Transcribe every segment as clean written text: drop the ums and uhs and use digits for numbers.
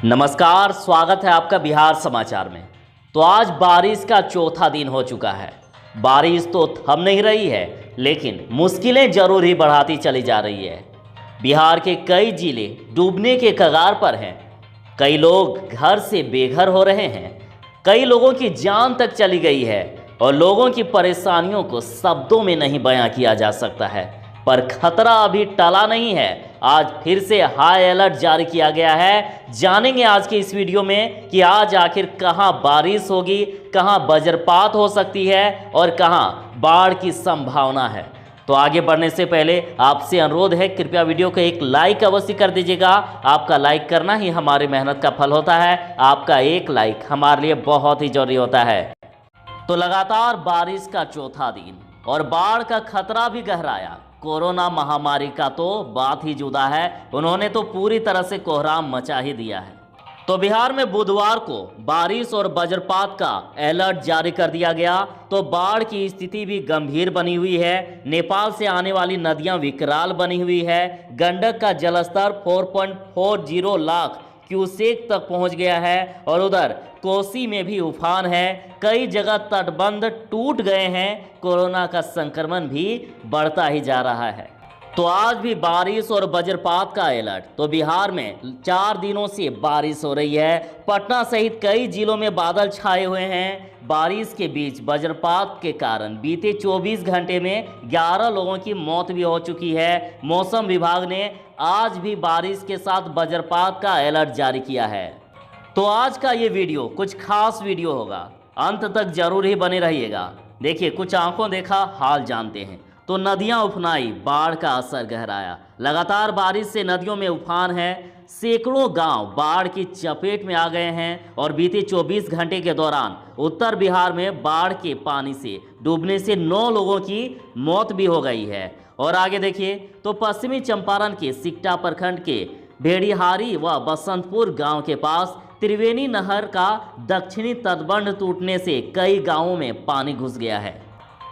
नमस्कार, स्वागत है आपका बिहार समाचार में। तो आज बारिश का चौथा दिन हो चुका है। बारिश तो थम नहीं रही है, लेकिन मुश्किलें जरूर ही बढ़ाती चली जा रही है। बिहार के कई जिले डूबने के कगार पर हैं। कई लोग घर से बेघर हो रहे हैं, कई लोगों की जान तक चली गई है और लोगों की परेशानियों को शब्दों में नहीं बयां किया जा सकता है। पर खतरा अभी टला नहीं है। आज फिर से हाई अलर्ट जारी किया गया है। जानेंगे आज के इस वीडियो में कि आज आखिर कहां बारिश होगी, कहां वज्रपात हो सकती है और कहां बाढ़ की संभावना है। तो आगे बढ़ने से पहले आपसे अनुरोध है, कृपया वीडियो को एक लाइक अवश्य कर दीजिएगा। आपका लाइक करना ही हमारी मेहनत का फल होता है। आपका एक लाइक हमारे लिए बहुत ही जरूरी होता है। तो लगातार बारिश का चौथा दिन और बाढ़ का खतरा भी गहराया। कोरोना महामारी का तो बात ही जुदा है, उन्होंने तो पूरी तरह से कोहराम मचा ही दिया है। तो बिहार में बुधवार को बारिश और वज्रपात का अलर्ट जारी कर दिया गया। तो बाढ़ की स्थिति भी गंभीर बनी हुई है। नेपाल से आने वाली नदियां विकराल बनी हुई है। गंडक का जलस्तर 4.40 लाख क्यूसेक तक पहुंच गया है और उधर कोसी में भी उफान है। कई जगह तटबंध टूट गए हैं। कोरोना का संक्रमण भी बढ़ता ही जा रहा है। तो आज भी बारिश और वज्रपात का अलर्ट। तो बिहार में 4 दिनों से बारिश हो रही है। पटना सहित कई जिलों में बादल छाए हुए हैं। बारिश के बीच वज्रपात के कारण बीते 24 घंटे में 11 लोगों की मौत भी हो चुकी है। मौसम विभाग ने आज भी बारिश के साथ वज्रपात का अलर्ट जारी किया है। तो आज का ये वीडियो कुछ खास वीडियो होगा, अंत तक जरूर ही बने रहिएगा। देखिए, कुछ आंखों देखा हाल जानते हैं। तो नदियां उफनाई, बाढ़ का असर गहराया। लगातार बारिश से नदियों में उफान है। सैकड़ों गांव बाढ़ की चपेट में आ गए हैं और बीते 24 घंटे के दौरान उत्तर बिहार में बाढ़ के पानी से डूबने से 9 लोगों की मौत भी हो गई है। और आगे देखिए, तो पश्चिमी चंपारण के सिकटा प्रखंड के भेड़िहारी व बसंतपुर गांव के पास त्रिवेणी नहर का दक्षिणी तटबंध टूटने से कई गांवों में पानी घुस गया है।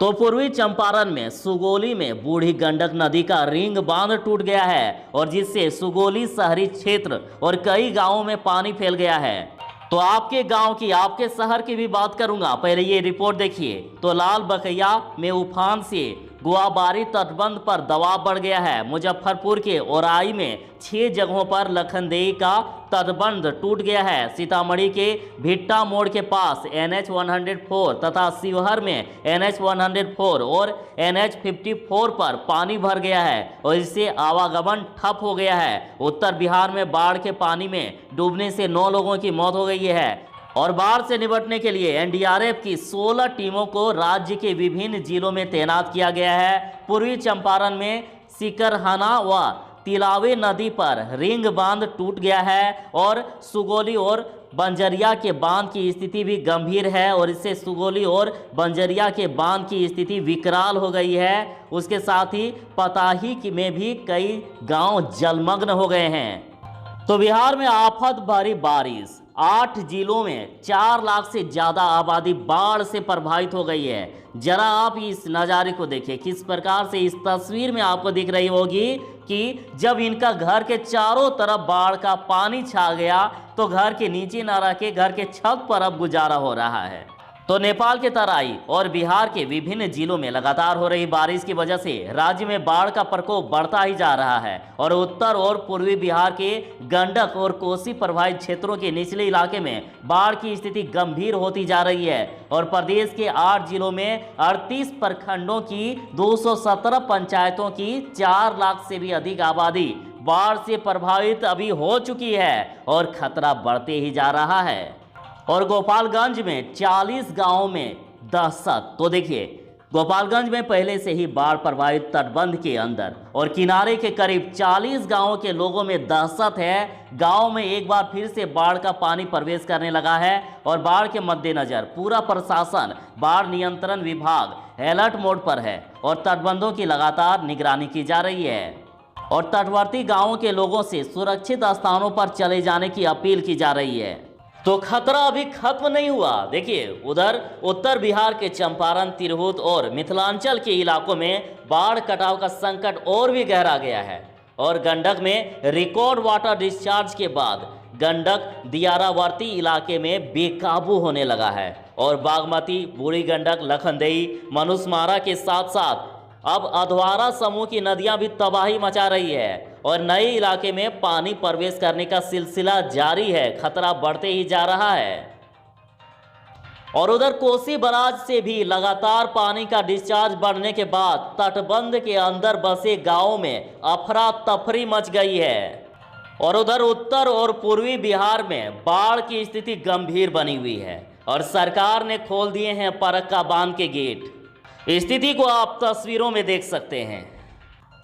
तो पूर्वी चंपारण में सुगोली में बूढ़ी गंडक नदी का रिंग बांध टूट गया है और जिससे सुगोली शहरी क्षेत्र और कई गांवों में पानी फैल गया है। तो आपके गांव की, आपके शहर की भी बात करूंगा। पहले ये रिपोर्ट देखिए। तो लाल बकैया में उफान से गुआबारी तटबंध पर दबाव बढ़ गया है। मुजफ्फरपुर के ओराई में 6 जगहों पर लखनदेई का तटबंध टूट गया है। सीतामढ़ी के भिट्टा मोड़ के पास NH 104 तथा शिवहर में NH 104 और NH 54 पर पानी भर गया है और इससे आवागमन ठप हो गया है। उत्तर बिहार में बाढ़ के पानी में डूबने से 9 लोगों की मौत हो गई है और बाढ़ से निपटने के लिए NDRF की 16 टीमों को राज्य के विभिन्न जिलों में तैनात किया गया है। पूर्वी चंपारण में सिकरहना व तिलावे नदी पर रिंग बांध टूट गया है और सुगोली और बंजरिया के बांध की स्थिति भी गंभीर है और इससे सुगोली और बंजरिया के बांध की स्थिति विकराल हो गई है। उसके साथ ही पताही में भी कई गांव जलमग्न हो गए हैं। तो बिहार में आफत भरी बारिश, 8 जिलों में 4 लाख से ज्यादा आबादी बाढ़ से प्रभावित हो गई है। जरा आप इस नज़ारे को देखिए, किस प्रकार से इस तस्वीर में आपको दिख रही होगी कि जब इनका घर के चारों तरफ बाढ़ का पानी छा गया तो घर के नीचे न रह के घर के छत पर अब गुजारा हो रहा है। तो नेपाल के तराई और बिहार के विभिन्न जिलों में लगातार हो रही बारिश की वजह से राज्य में बाढ़ का प्रकोप बढ़ता ही जा रहा है और उत्तर और पूर्वी बिहार के गंडक और कोसी प्रभावित क्षेत्रों के निचले इलाके में बाढ़ की स्थिति गंभीर होती जा रही है और प्रदेश के 8 जिलों में 38 प्रखंडों की 217 पंचायतों की 4 लाख से भी अधिक आबादी बाढ़ से प्रभावित अभी हो चुकी है और खतरा बढ़ते ही जा रहा है। और गोपालगंज में 40 गांवों में दहशत। तो देखिए, गोपालगंज में पहले से ही बाढ़ प्रभावित तटबंध के अंदर और किनारे के करीब 40 गांवों के लोगों में दहशत है। गांव में एक बार फिर से बाढ़ का पानी प्रवेश करने लगा है और बाढ़ के मद्देनजर पूरा प्रशासन, बाढ़ नियंत्रण विभाग अलर्ट मोड पर है और तटबंधों की लगातार निगरानी की जा रही है और तटवर्ती गांवों के लोगों से सुरक्षित स्थानों पर चले जाने की अपील की जा रही है। तो खतरा अभी खत्म नहीं हुआ। देखिए, उधर उत्तर बिहार के चंपारण, तिरहुत और मिथिलांचल के इलाकों में बाढ़ कटाव का संकट और भी गहरा गया है और गंडक में रिकॉर्ड वाटर डिस्चार्ज के बाद गंडक दियारावर्ती इलाके में बेकाबू होने लगा है और बागमती, बूढ़ी गंडक, लखनदेई, मनुस्मारा के साथ साथ अब अधवारा समूह की नदियां भी तबाही मचा रही है और नए इलाके में पानी प्रवेश करने का सिलसिला जारी है। खतरा बढ़ते ही जा रहा है। और उधर कोसी बराज से भी लगातार पानी का डिस्चार्ज बढ़ने के बाद तटबंध के अंदर बसे गांवों में अफरा तफरी मच गई है। और उधर उत्तर और पूर्वी बिहार में बाढ़ की स्थिति गंभीर बनी हुई है और सरकार ने खोल दिए हैं फरक्का बांध के गेट। स्थिति को आप तस्वीरों में देख सकते हैं।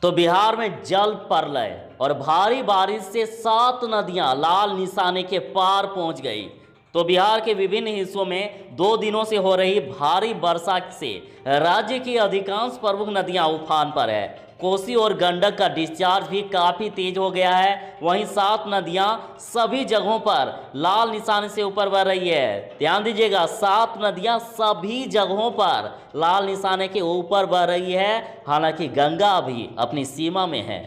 तो बिहार में जल प्रलय और भारी बारिश से 7 नदियां लाल निशाने के पार पहुंच गई। तो बिहार के विभिन्न हिस्सों में 2 दिनों से हो रही भारी वर्षा से राज्य की अधिकांश प्रमुख नदियां उफान पर है। कोसी और गंडक का डिस्चार्ज भी काफ़ी तेज हो गया है। वहीं 7 नदियां सभी जगहों पर लाल निशान से ऊपर बह रही है। ध्यान दीजिएगा, 7 नदियां सभी जगहों पर लाल निशाने के ऊपर बह रही है। हालांकि गंगा अभी अपनी सीमा में है।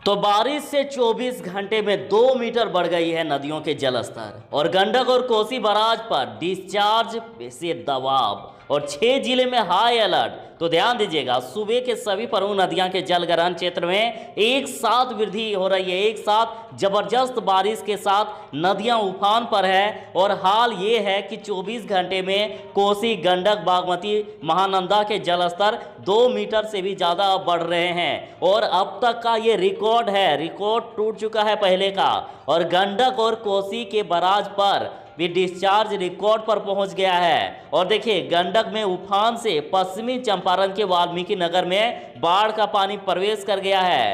तो बारिश से 24 घंटे में 2 मीटर बढ़ गई है नदियों के जलस्तर और गंडक और कोसी बराज पर डिस्चार्ज से दबाव और 6 जिले में हाई अलर्ट। तो ध्यान दीजिएगा, सूबे के सभी प्रमुख नदियां के जलग्रहण क्षेत्र में एक साथ वृद्धि हो रही है। एक साथ जबरदस्त बारिश के साथ नदियां उफान पर है। और हाल ये है कि 24 घंटे में कोसी, गंडक, बागमती, महानंदा के जलस्तर 2 मीटर से भी ज़्यादा बढ़ रहे हैं और अब तक का ये रिकॉर्ड है। रिकॉर्ड टूट चुका है पहले का। और गंडक और कोसी के बराज पर भी डिस्चार्ज रिकॉर्ड पर पहुंच गया है। और देखिए, गंडक में उफान से पश्चिमी चंपारण के वाल्मीकि नगर में बाढ़ का पानी प्रवेश कर गया है।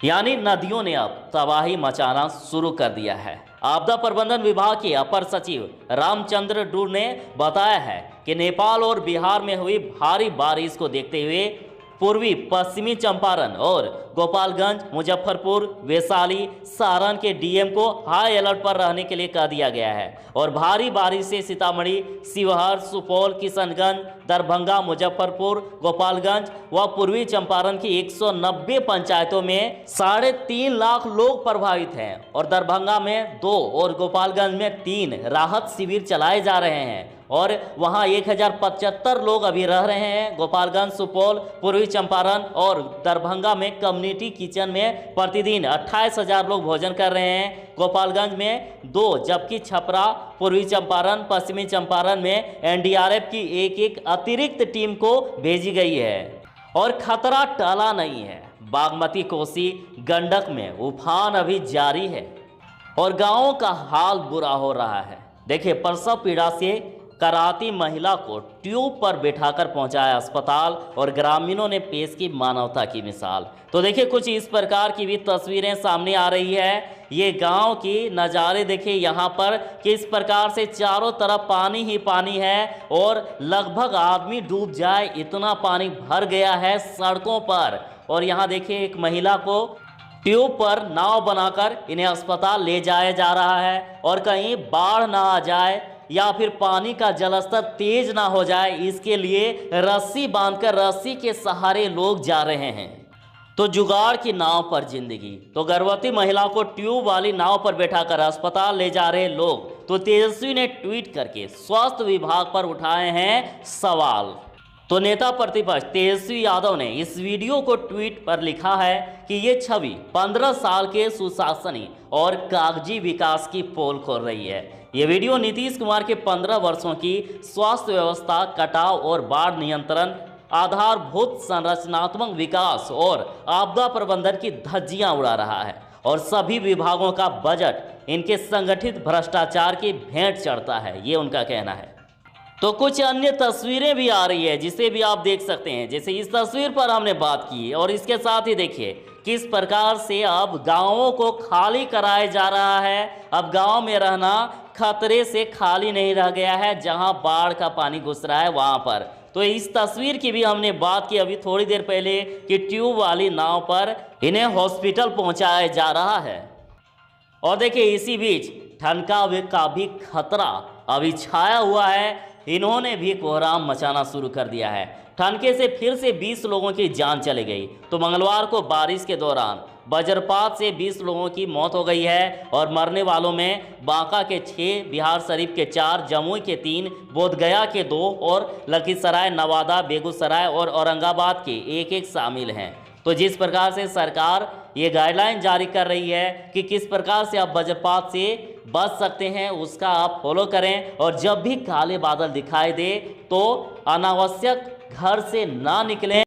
यानी नदियों ने अब तबाही मचाना शुरू कर दिया है। आपदा प्रबंधन विभाग के अपर सचिव रामचंद्र डूर ने बताया है कि नेपाल और बिहार में हुई भारी बारिश को देखते हुए पूर्वी पश्चिमी चंपारण और गोपालगंज, मुजफ्फरपुर, वैशाली, सारण के डीएम को हाई अलर्ट पर रहने के लिए कह दिया गया है। और भारी बारिश से सीतामढ़ी, शिवहर, सुपौल, किशनगंज, दरभंगा, मुजफ्फरपुर, गोपालगंज व पूर्वी चंपारण की 190 पंचायतों में 3.5 लाख लोग प्रभावित हैं। और दरभंगा में 2 और गोपालगंज में 3 राहत शिविर चलाए जा रहे हैं और वहां 1075 लोग अभी रह रहे हैं। गोपालगंज, सुपौल, पूर्वी चंपारण और दरभंगा में कम्युनिटी किचन में प्रतिदिन 28,000 लोग भोजन कर रहे हैं। गोपालगंज में 2 जबकि छपरा, पूर्वी चंपारण, पश्चिमी चंपारण में एनडीआरएफ की एक अतिरिक्त टीम को भेजी गई है। और खतरा टला नहीं है। बागमती, कोसी, गंडक में उफान अभी जारी है और गांवों का हाल बुरा हो रहा है। देखिए, प्रसव पीड़ा से कराती महिला को ट्यूब पर बैठाकर पहुंचाया अस्पताल और ग्रामीणों ने पेश की मानवता की मिसाल। तो देखिए, कुछ इस प्रकार की भी तस्वीरें सामने आ रही है। ये गांव की नज़ारे देखिए, यहाँ पर किस प्रकार से चारों तरफ पानी ही पानी है और लगभग आदमी डूब जाए इतना पानी भर गया है सड़कों पर। और यहाँ देखिए, एक महिला को ट्यूब पर नाव बनाकर इन्हें अस्पताल ले जाया जा रहा है। और कहीं बाढ़ ना आ जाए या फिर पानी का जलस्तर तेज ना हो जाए, इसके लिए रस्सी बांधकर रस्सी के सहारे लोग जा रहे हैं। तो जुगाड़ की नाव पर जिंदगी। तो गर्भवती महिला को ट्यूब वाली नाव पर बैठाकर अस्पताल ले जा रहे लोग। तो तेजस्वी ने ट्वीट करके स्वास्थ्य विभाग पर उठाए हैं सवाल। तो नेता प्रतिपक्ष तेजस्वी यादव ने इस वीडियो को ट्वीट पर लिखा है कि ये छवि 15 साल के सुशासनी और कागजी विकास की पोल खोल रही है। ये वीडियो नीतीश कुमार के 15 वर्षों की स्वास्थ्य व्यवस्था, कटाव और बाढ़ नियंत्रण, आधारभूत संरचनात्मक विकास और आपदा प्रबंधन की धज्जियां उड़ा रहा है। और सभी विभागों का बजट इनके संगठित भ्रष्टाचार की भेंट चढ़ता है, ये उनका कहना है। तो कुछ अन्य तस्वीरें भी आ रही है जिसे भी आप देख सकते हैं, जैसे इस तस्वीर पर हमने बात की। और इसके साथ ही देखिए किस प्रकार से अब गांवों को खाली कराया जा रहा है। अब गांव में रहना खतरे से खाली नहीं रह गया है, जहां बाढ़ का पानी घुस रहा है वहां पर। तो इस तस्वीर की भी हमने बात की अभी थोड़ी देर पहले कि ट्यूब वाली नाव पर इन्हें हॉस्पिटल पहुंचाया जा रहा है। और देखिए, इसी बीच ठनका का भी खतरा अभी छाया हुआ है। इन्होंने भी कोहराम मचाना शुरू कर दिया है। ठनके से फिर से 20 लोगों की जान चली गई। तो मंगलवार को बारिश के दौरान वज्रपात से 20 लोगों की मौत हो गई है और मरने वालों में बांका के 6, बिहार शरीफ के 4, जमुई के 3, बोधगया के 2 और लखीसराय, नवादा, बेगूसराय और औरंगाबाद के 1-1 शामिल हैं। तो जिस प्रकार से सरकार ये गाइडलाइन जारी कर रही है कि किस प्रकार से आप वज्रपात से बच सकते हैं, उसका आप फॉलो करें और जब भी काले बादल दिखाई दे तो अनावश्यक घर से ना निकलें।